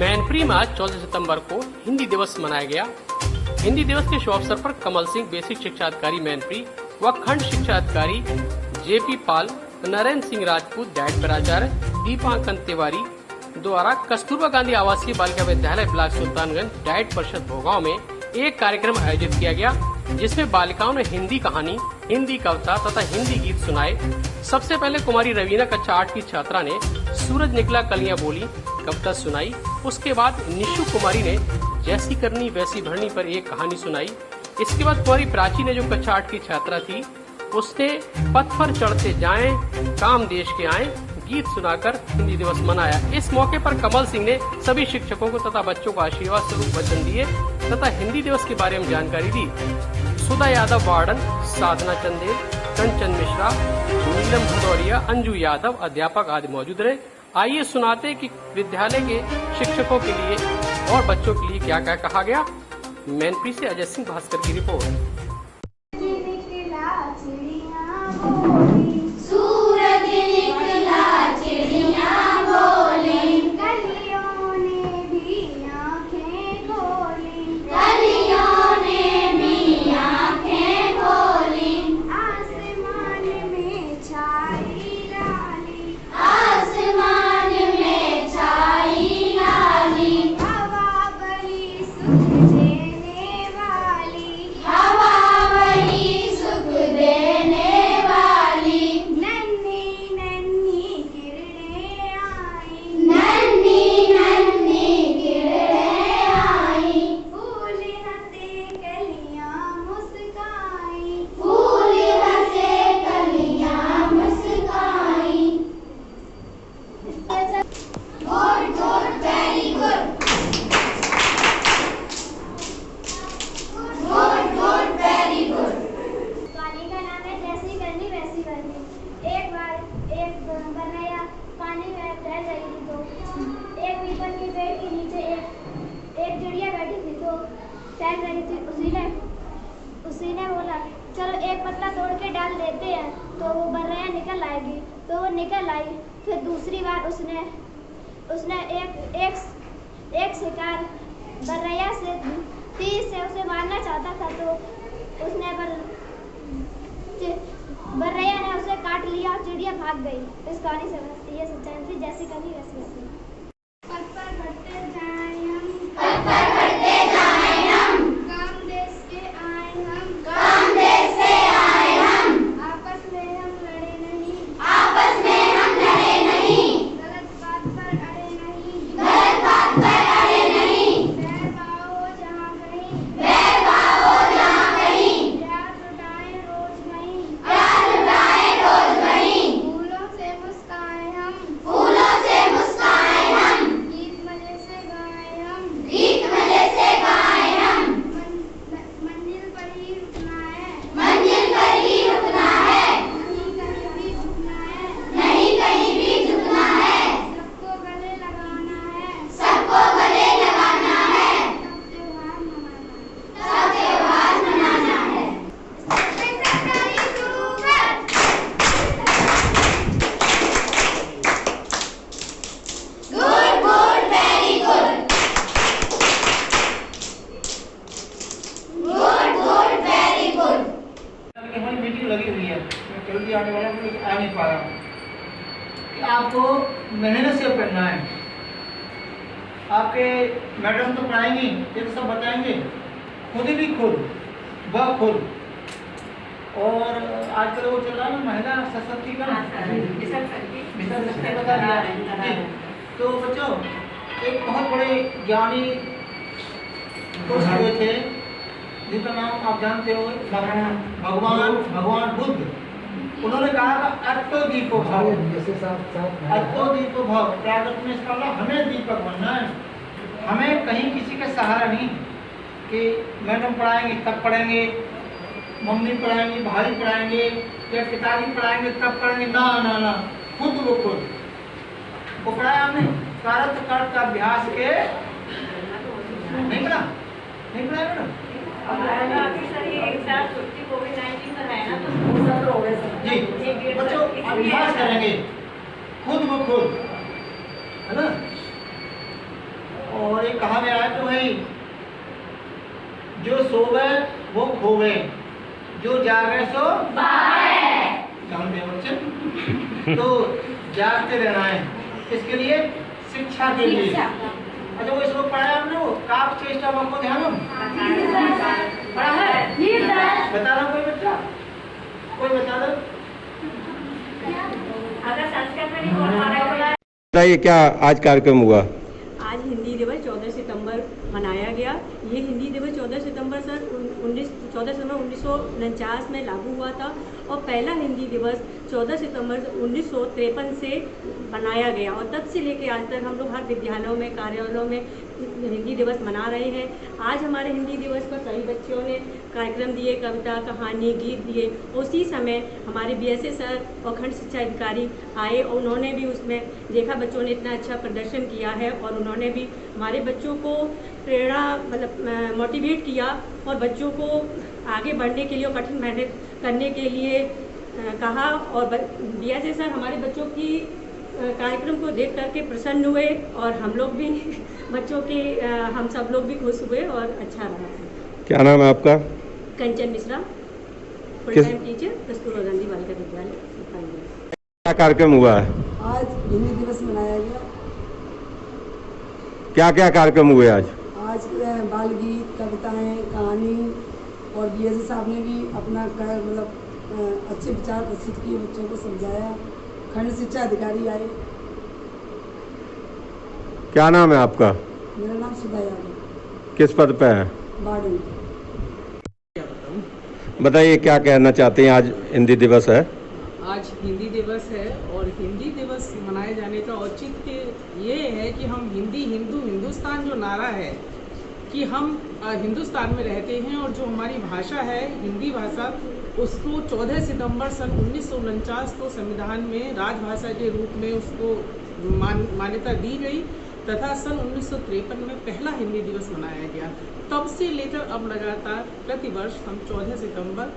मैनपुरी में आज 14 सितंबर को हिंदी दिवस मनाया गया। हिंदी दिवस के शुभ अवसर पर कमल सिंह बेसिक शिक्षा अधिकारी मैनपुरी व खंड शिक्षा अधिकारी जेपी पाल, नरेंद्र सिंह राजपूत, डाइट प्राचार्य दीपांकन तिवारी द्वारा कस्तूरबा गांधी आवासीय बालिका विद्यालय ब्लॉक सुल्तानगंज डाइट परिषद भोगांव में एक कार्यक्रम आयोजित किया गया, जिसमें बालिकाओं ने हिंदी कहानी, हिंदी कविता तथा हिंदी गीत सुनाए। सबसे पहले कुमारी रवीना कक्षा 8 की छात्रा ने सूरज निकला कलियां बोली कविता सुनाई। उसके बाद निशु कुमारी ने जैसी करनी वैसी भरनी पर एक कहानी सुनाई। इसके बाद कुमारी प्राची ने, जो कक्षा 8 की छात्रा थी, उसने पथ पर चढ़ते जाएं काम देश के आए गीत सुनाकर हिंदी दिवस मनाया। इस मौके पर कमल सिंह ने सभी शिक्षकों को तथा बच्चों को आशीर्वाद स्वरूप वचन दिए तथा हिंदी दिवस के बारे में जानकारी दी। सुधा यादव वार्डन, साधना चंदेल, कंचन मिश्रा, नीलम भदौरिया, अंजू यादव अध्यापक आदि मौजूद रहे। आइए सुनाते कि विद्यालय के शिक्षकों के लिए और बच्चों के लिए क्या क्या कहा गया। मैनपुरी से अजय सिंह भास्कर की रिपोर्ट। एक बार एक बनैया पानी में तैर रही थी, तो एक पीपल के पेड़ के नीचे एक चिड़िया बैठी थी, तो तैर रही थी। उसी ने बोला चलो एक पत्ता तोड़ के डाल देते हैं तो वो बनैया निकल आएगी। तो वो निकल आई। फिर दूसरी बार उसने एक शिकार बनैया से तीर से उसे मारना चाहता था, तो बनैया ने उसे काट लिया और चिड़िया भाग गई। इस कहानी से ये सच्चाई थी, जैसी कभी वैसी होती। पथ पर बढ़ते जाएं हम, पथ पर बढ़ते जाएं हम, काम देश के आए हम, काम देश से आए हम, आपस में हम लड़े नहीं, आपस में हम लड़े नहीं, गलत बात पर अड़े नहीं, गलत बात पर अड़े नहीं, बैर पाओ जहाँ कहीं, बैर पाओ जहाँ कहीं, प्यार लुटाएं रोज नहीं, फूलों से मुस्काए हम, फूलों से मुस्काए हम, गीत मजे से गाए हम, गीत मजे से गाए हम, मंजिल पर ही रुकना है, मंजिल पर ही रुकना है, नहीं कहीं भी झुकना है, नहीं कहीं भी झुकना है, सबको गले लगाना है, सबको गले लगाना है, सब त्योहार मनाना है। हमारी मीटिंग लगी हुई है, मैं जल्दी आने वाला हूँ, आ नहीं पा रहा हूँ। कि आपको मेहनत से पढ़ना है। आपके मैडम तो पढ़ाएंगी, ये सब बताएंगे, खुद भी खुद और आजकल वो चल रहा है ना महिला सशक्तिकरण, बता दिया। तो बच्चों, एक बहुत बड़े ज्ञानी पुरुष हुए थे जिनका नाम आप जानते हो, भगवान बुद्ध। उन्होंने कहा अत्तो दीपो भव, अत्तो दीपो भव। प्रागत में इसका मतलब हमें दीपक बनना है। हमें कहीं किसी का सहारा नहीं कि मैडम पढ़ाएंगे तब पढ़ेंगे, मम्मी पढ़ाएंगे, भाई पढ़ाएंगे या पिताजी पढ़ाएंगे तब पढ़ेंगे। ना ना ना, खुद वो पढ़ाया हमने। कारत कर्त अभ्यास के नहीं पढ़ा मैडम। जी बच्चों, अभ्यास करेंगे खुद ब खुद, है ना। कहा गया है तो भाई जो सोवे वो खोवे, जो जागे सो ध्यान दे बच्चे। तो जागते रहना है, इसके लिए शिक्षा के लिए। अच्छा वो इसको पढ़ा आपने, वो काप चेष्टा को ध्यान पढ़ा है? बता दो कोई बच्चा, कोई बता दो। अगर संस्कृत में नहीं बोल पा रहे हो बताइए क्या आज कार्यक्रम हुआ? आज हिंदी दिवस 14 सितंबर मनाया गया। ये हिंदी दिवस 14 सितंबर 1949 में लागू हुआ था और पहला हिंदी दिवस 14 सितंबर 1953 से मनाया गया और तब से लेकर आज तक हम लोग हर विद्यालयों में, कार्यालयों में हिंदी दिवस मना रहे हैं। आज हमारे हिंदी दिवस पर कई बच्चों ने कार्यक्रम दिए, कविता, कहानी, गीत दिए। उसी समय हमारे BSA सर और खंड शिक्षा अधिकारी आए और उन्होंने भी उसमें देखा बच्चों ने इतना अच्छा प्रदर्शन किया है और उन्होंने भी हमारे बच्चों को प्रेरणा मतलब मोटिवेट किया और बच्चों को आगे बढ़ने के लिए और कठिन मेहनत करने के लिए कहा। और BSA सर हमारे बच्चों की कार्यक्रम को देख करके प्रसन्न हुए और हम लोग भी बच्चों के हम सब लोग भी खुश हुए और अच्छा रहा। क्या नाम है आपका? कंचन मिश्रा, फुल किस- टाइम टीचर, कस्तूरबा गांधी बालिका विद्यालय। क्या कार्यक्रम हुआ है? आज हिंदी दिवस मनाया गया। क्या क्या कार्यक्रम हुए आज? आज बाल गीत, कविताएं, कहानी और BSA साहब ने भी अपना मतलब अच्छे विचार प्रस्तुत किए, बच्चों को समझाया। खंड शिक्षा अधिकारी आए। क्या नाम है आपका? मेरा नाम सुधा यादव, किस पद पे है? बाडू। बताइए क्या कहना चाहते हैं, आज हिंदी दिवस है। आज हिंदी दिवस है और हिंदी दिवस मनाए जाने का औचित्य ये है कि हम हिंदुस्तान जो नारा है कि हम हिंदुस्तान में रहते हैं और जो हमारी भाषा है हिंदी भाषा, उसको 14 सितंबर सन 1949 को संविधान में राजभाषा के रूप में उसको मान्यता दी गई तथा सन 1953 में पहला हिंदी दिवस मनाया गया। तब से लेकर अब लगातार प्रतिवर्ष हम 14 सितंबर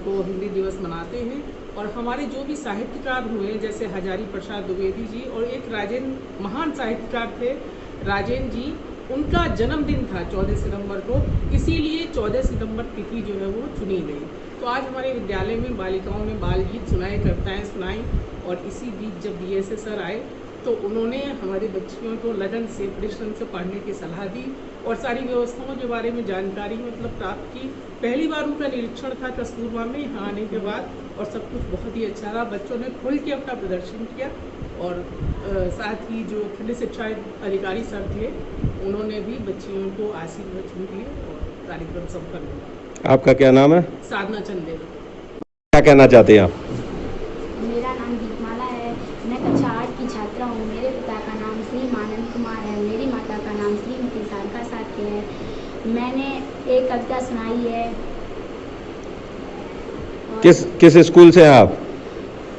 को हिंदी दिवस मनाते हैं और हमारे जो भी साहित्यकार हुए जैसे हजारी प्रसाद द्विवेदी जी और एक राजेंद्र महान साहित्यकार थे राजेंद्र जी, उनका जन्मदिन था 14 सितंबर को, इसीलिए 14 सितंबर तिथि जो है वो चुनी गई। तो आज हमारे विद्यालय में बालिकाओं ने बाल गीत सुनाए, कविताएँ सुनाई और इसी बीच जब BSA सर आए तो उन्होंने हमारे बच्चियों को लगन से, परिश्रम से पढ़ने की सलाह दी और सारी व्यवस्थाओं के बारे में जानकारी मतलब प्राप्त की। पहली बार उनका निरीक्षण था कस्तूरबा में यहाँ आने के बाद और सब कुछ बहुत ही अच्छा रहा। बच्चों ने खुल के अपना प्रदर्शन किया और साथ ही जो खंड शिक्षा अधिकारी सर थे उन्होंने भी बच्चियों को आशीर्वचन दिए और कार्यक्रम संपन्न हुआ। आपका क्या नाम है? साधना चंदेल। क्या कहना चाहते हैं आप? मेरा नाम दीपमाला है, मैं कक्षा 8 की छात्रा हूँ। मेरे पिता का नाम श्री मानंद कुमार है, मेरी माता का नाम श्रीमती सारका साथी है। मैंने एक कविता सुनाई है। किस स्कूल से हैं आप?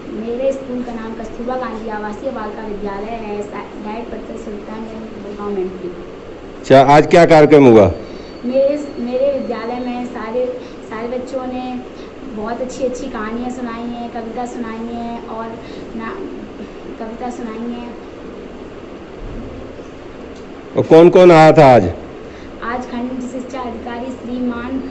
मेरे स्कूल का नाम कस्तूरबा गांधी आवासीय बालिका विद्यालय है, डाइट पत्थर सुल्तान गवर्नमेंट। अच्छा, आज क्या कार्यक्रम हुआ? मेरे विद्यालय में सारे बच्चों ने बहुत अच्छी कहानियाँ सुनाई हैं, कविता सुनाई हैं और कविता सुनाई हैं। और कौन कौन आया था आज? आज खंड शिक्षा अधिकारी श्रीमान